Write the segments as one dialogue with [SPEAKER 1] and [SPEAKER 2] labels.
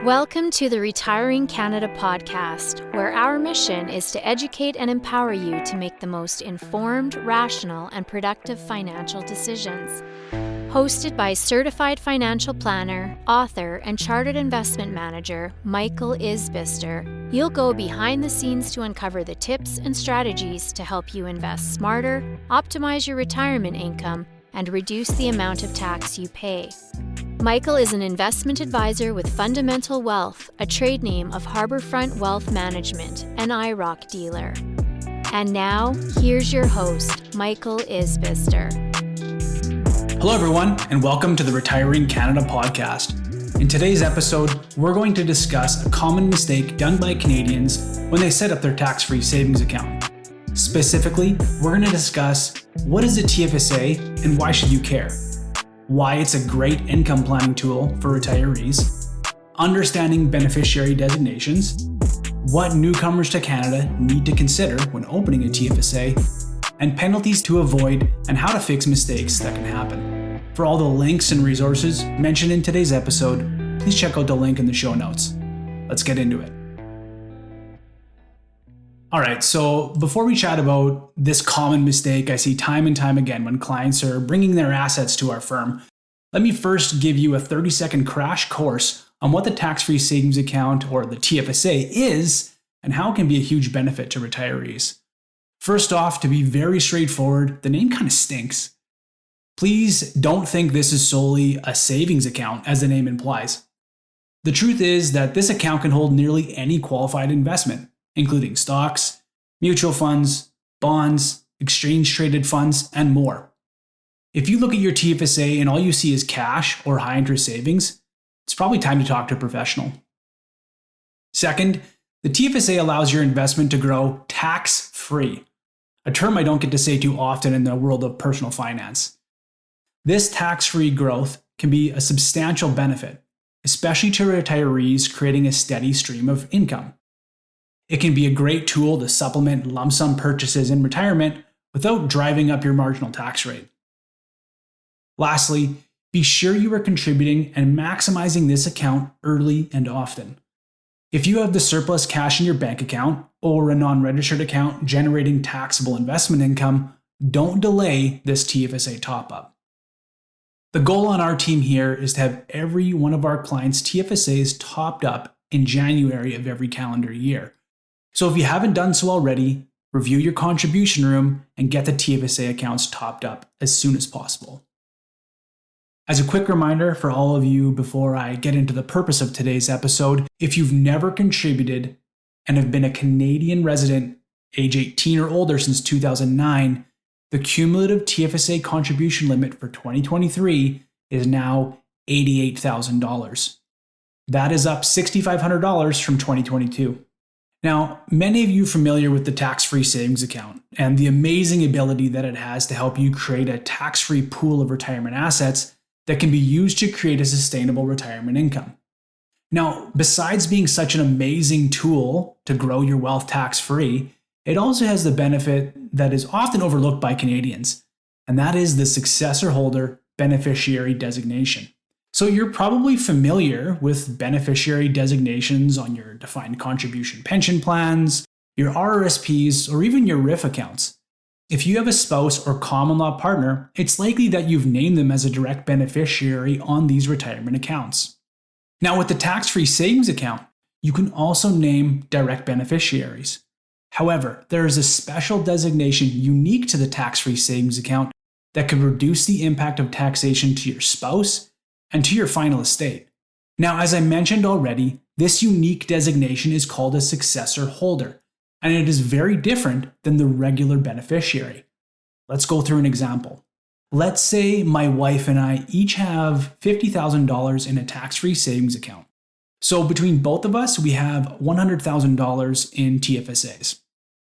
[SPEAKER 1] Welcome to the Retiring Canada podcast, where our mission is to educate and empower you to make the most informed, rational, and productive financial decisions. Hosted by certified financial planner, author, and chartered investment manager Michael Isbister, you'll go behind the scenes to uncover the tips and strategies to help you invest smarter, optimize your retirement income, and reduce the amount of tax you pay. Michael is an investment advisor with Fundamental Wealth, a trade name of Harbourfront Wealth Management, an IROC dealer. And now, here's your host, Michael Isbister.
[SPEAKER 2] Hello everyone, and welcome to the Retiring Canada podcast. In today's episode, we're going to discuss a common mistake done by Canadians when they set up their tax-free savings account. Specifically, we're going to discuss what is a TFSA and why should you care, why it's a great income planning tool for retirees, understanding beneficiary designations, what newcomers to Canada need to consider when opening a TFSA, and penalties to avoid and how to fix mistakes that can happen. For all the links and resources mentioned in today's episode, please check out the link in the show notes. Let's get into it. All right, so before we chat about this common mistake I see time and time again when clients are bringing their assets to our firm, let me first give you a 30-second crash course on what the tax-free savings account, or the TFSA, is and how it can be a huge benefit to retirees. First off, to be very straightforward, the name kind of stinks. Please don't think this is solely a savings account, as the name implies. The truth is that this account can hold nearly any qualified investment, including stocks, mutual funds, bonds, exchange-traded funds, and more. If you look at your TFSA and all you see is cash or high-interest savings, it's probably time to talk to a professional. Second, the TFSA allows your investment to grow tax-free, a term I don't get to say too often in the world of personal finance. This tax-free growth can be a substantial benefit, especially to retirees creating a steady stream of income. It can be a great tool to supplement lump sum purchases in retirement without driving up your marginal tax rate. Lastly, be sure you are contributing and maximizing this account early and often. If you have the surplus cash in your bank account or a non-registered account generating taxable investment income, don't delay this TFSA top-up. The goal on our team here is to have every one of our clients' TFSAs topped up in January of every calendar year. So if you haven't done so already, review your contribution room and get the TFSA accounts topped up as soon as possible. As a quick reminder for all of you before I get into the purpose of today's episode, if you've never contributed and have been a Canadian resident age 18 or older since 2009, the cumulative TFSA contribution limit for 2023 is now $88,000. That is up $6,500 from 2022. Now, many of you are familiar with the tax-free savings account and the amazing ability that it has to help you create a tax-free pool of retirement assets that can be used to create a sustainable retirement income. Now, besides being such an amazing tool to grow your wealth tax-free, it also has the benefit that is often overlooked by Canadians, and that is the successor holder beneficiary designation. So you're probably familiar with beneficiary designations on your defined contribution pension plans, your RRSPs, or even your RIF accounts. If you have a spouse or common law partner, it's likely that you've named them as a direct beneficiary on these retirement accounts. Now, with the tax-free savings account, you can also name direct beneficiaries. However, there is a special designation unique to the tax-free savings account that could reduce the impact of taxation to your spouse and to your final estate. Now, as I mentioned already, this unique designation is called a successor holder, and it is very different than the regular beneficiary. Let's go through an example. Let's say my wife and I each have $50,000 in a tax-free savings account. So between both of us, we have $100,000 in TFSAs.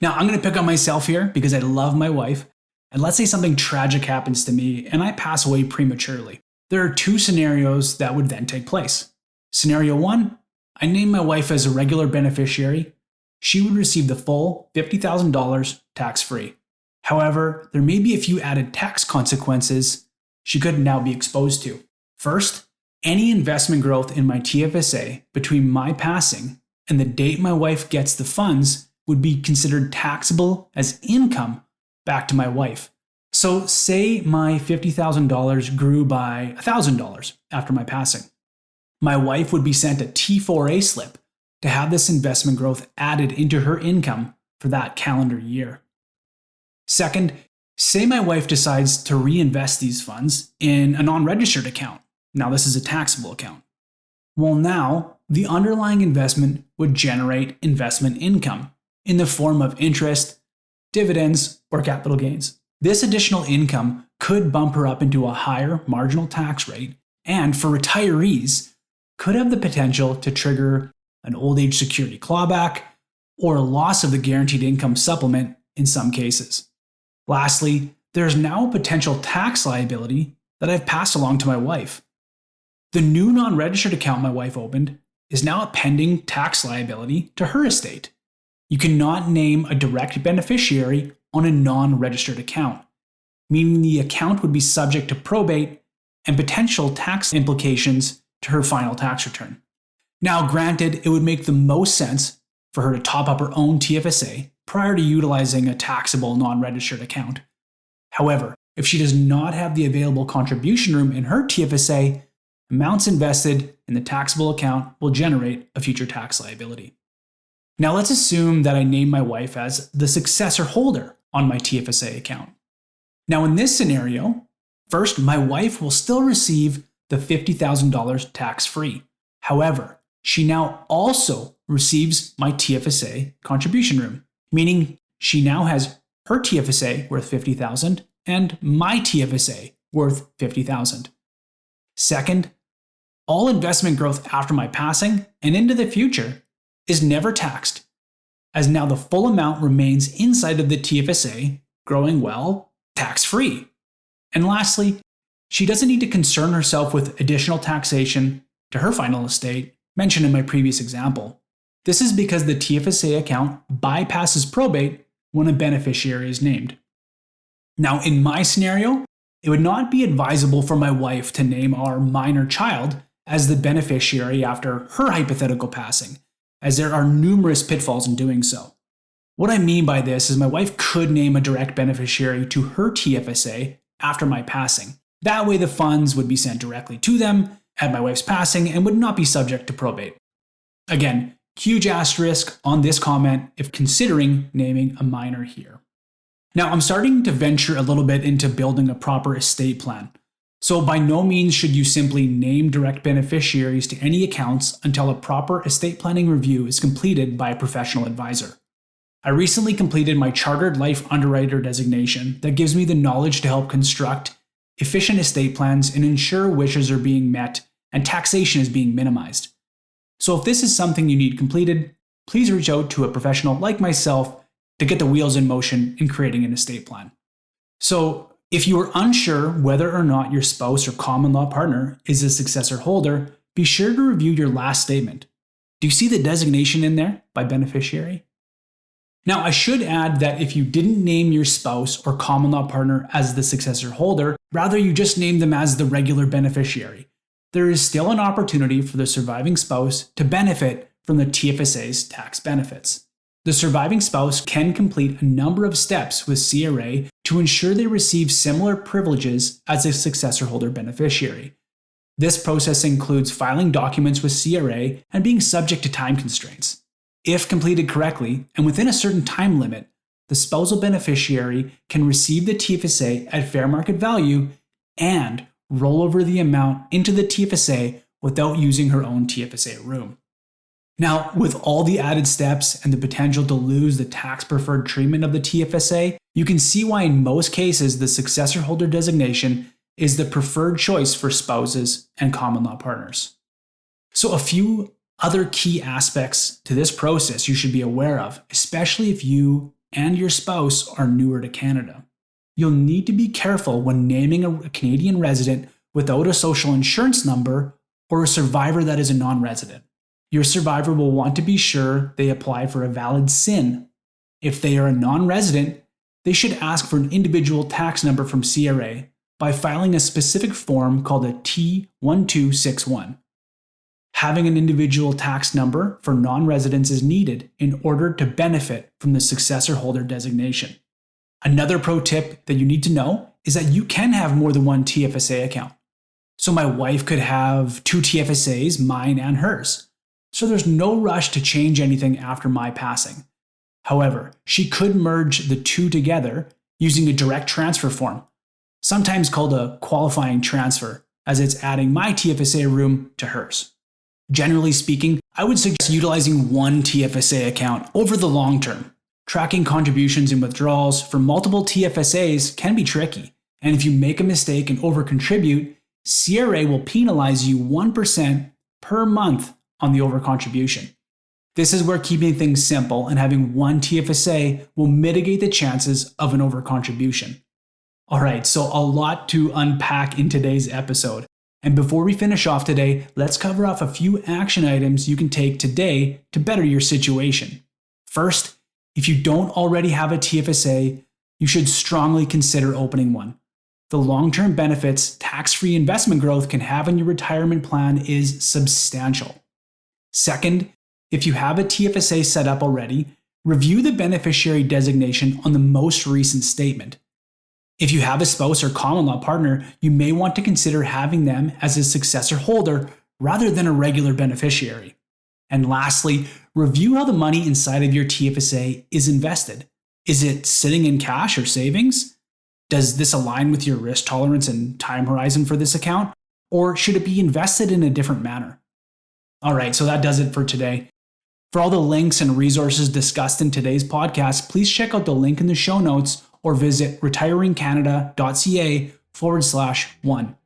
[SPEAKER 2] Now, I'm going to pick on myself here because I love my wife, and let's say something tragic happens to me and I pass away prematurely. There are two scenarios that would then take place. Scenario one, I name my wife as a regular beneficiary. She would receive the full $50,000 tax-free. However, there may be a few added tax consequences she could now be exposed to. First, Any investment growth in my TFSA between my passing and the date my wife gets the funds would be considered taxable as income back to my wife. So say my $50,000 grew by $1,000 after my passing. My wife would be sent a T4A slip to have this investment growth added into her income for that calendar year. Second, say my wife decides to reinvest these funds in a non-registered account. Now this is a taxable account. Well, now the underlying investment would generate investment income in the form of interest, dividends, or capital gains. This additional income could bump her up into a higher marginal tax rate, and for retirees, could have the potential to trigger an old age security clawback or a loss of the guaranteed income supplement in some cases. Lastly, there's now a potential tax liability that I've passed along to my wife. The new non-registered account my wife opened is now a pending tax liability to her estate. You cannot name a direct beneficiary on a non-registered account, meaning the account would be subject to probate and potential tax implications to her final tax return. Now, granted, it would make the most sense for her to top up her own TFSA prior to utilizing a taxable non-registered account. However, if she does not have the available contribution room in her TFSA, amounts invested in the taxable account will generate a future tax liability. Now let's assume that I name my wife as the successor holder on my TFSA account. Now in this scenario, first, my wife will still receive the $50,000 tax-free. However, she now also receives my TFSA contribution room, meaning she now has her TFSA worth $50,000 and my TFSA worth $50,000. Second, all investment growth after my passing and into the future is never taxed, as now the full amount remains inside of the TFSA, growing well, tax-free. And lastly, she doesn't need to concern herself with additional taxation to her final estate, mentioned in my previous example. This is because the TFSA account bypasses probate when a beneficiary is named. Now, in my scenario, it would not be advisable for my wife to name our minor child as the beneficiary after her hypothetical passing, as there are numerous pitfalls in doing so. What I mean by this is my wife could name a direct beneficiary to her TFSA after my passing. That way the funds would be sent directly to them at my wife's passing and would not be subject to probate. Again, huge asterisk on this comment if considering naming a minor here. Now, I'm starting to venture a little bit into building a proper estate plan. So by no means should you simply name direct beneficiaries to any accounts until a proper estate planning review is completed by a professional advisor. I recently completed my Chartered Life Underwriter designation that gives me the knowledge to help construct efficient estate plans and ensure wishes are being met and taxation is being minimized. So if this is something you need completed, please reach out to a professional like myself to get the wheels in motion in creating an estate plan. So if you are unsure whether or not your spouse or common law partner is a successor holder, be sure to review your last statement. Do you see the designation in there by beneficiary? Now, I should add that if you didn't name your spouse or common law partner as the successor holder, rather you just named them as the regular beneficiary, there is still an opportunity for the surviving spouse to benefit from the TFSA's tax benefits. The surviving spouse can complete a number of steps with CRA to ensure they receive similar privileges as a successor holder beneficiary. This process includes filing documents with CRA and being subject to time constraints. If completed correctly and within a certain time limit, the spousal beneficiary can receive the TFSA at fair market value and roll over the amount into the TFSA without using her own TFSA room. Now, with all the added steps and the potential to lose the tax-preferred treatment of the TFSA, you can see why in most cases the successor holder designation is the preferred choice for spouses and common law partners. So a few other key aspects to this process you should be aware of, especially if you and your spouse are newer to Canada. You'll need to be careful when naming a Canadian resident without a social insurance number or a survivor that is a non-resident. Your survivor will want to be sure they apply for a valid SIN. If they are a non-resident, they should ask for an individual tax number from CRA by filing a specific form called a T1261. Having an individual tax number for non-residents is needed in order to benefit from the successor holder designation. Another pro tip that you need to know is that you can have more than one TFSA account. So my wife could have 2 TFSAs, mine and hers. So there's no rush to change anything after my passing. However, she could merge the 2 together using a direct transfer form, sometimes called a qualifying transfer, as it's adding my TFSA room to hers. Generally speaking, I would suggest utilizing one TFSA account over the long term. Tracking contributions and withdrawals from multiple TFSAs can be tricky, and if you make a mistake and overcontribute, CRA will penalize you 1% per month on the overcontribution. This is where keeping things simple and having one TFSA will mitigate the chances of an overcontribution. Alright, so a lot to unpack in today's episode. And before we finish off today, let's cover off a few action items you can take today to better your situation. First, if you don't already have a TFSA, you should strongly consider opening one. The long-term benefits tax-free investment growth can have in your retirement plan is substantial. Second, if you have a TFSA set up already, review the beneficiary designation on the most recent statement. If you have a spouse or common law partner, you may want to consider having them as a successor holder rather than a regular beneficiary. And lastly, review how the money inside of your TFSA is invested. Is it sitting in cash or savings? Does this align with your risk tolerance and time horizon for this account? Or should it be invested in a different manner? Alright, so that does it for today. For all the links and resources discussed in today's podcast, please check out the link in the show notes or visit retiringcanada.ca/1.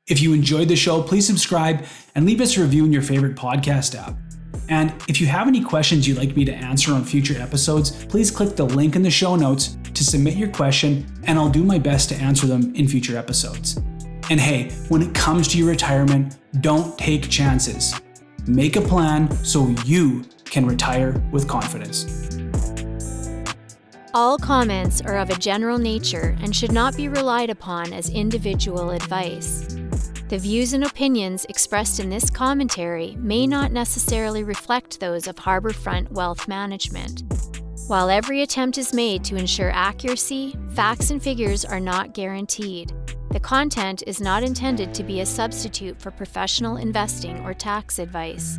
[SPEAKER 2] If you enjoyed the show, please subscribe and leave us a review in your favorite podcast app. And if you have any questions you'd like me to answer on future episodes, please click the link in the show notes to submit your question, and I'll do my best to answer them in future episodes. And hey, when it comes to your retirement, don't take chances. Make a plan so you can retire with confidence.
[SPEAKER 1] All comments are of a general nature and should not be relied upon as individual advice. The views and opinions expressed in this commentary may not necessarily reflect those of Harbourfront Wealth Management. While every attempt is made to ensure accuracy, facts and figures are not guaranteed. The content is not intended to be a substitute for professional investing or tax advice.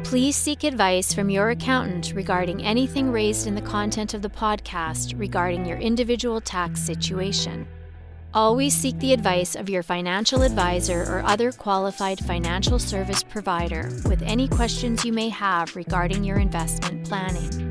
[SPEAKER 1] Please seek advice from your accountant regarding anything raised in the content of the podcast regarding your individual tax situation. Always seek the advice of your financial advisor or other qualified financial service provider with any questions you may have regarding your investment planning.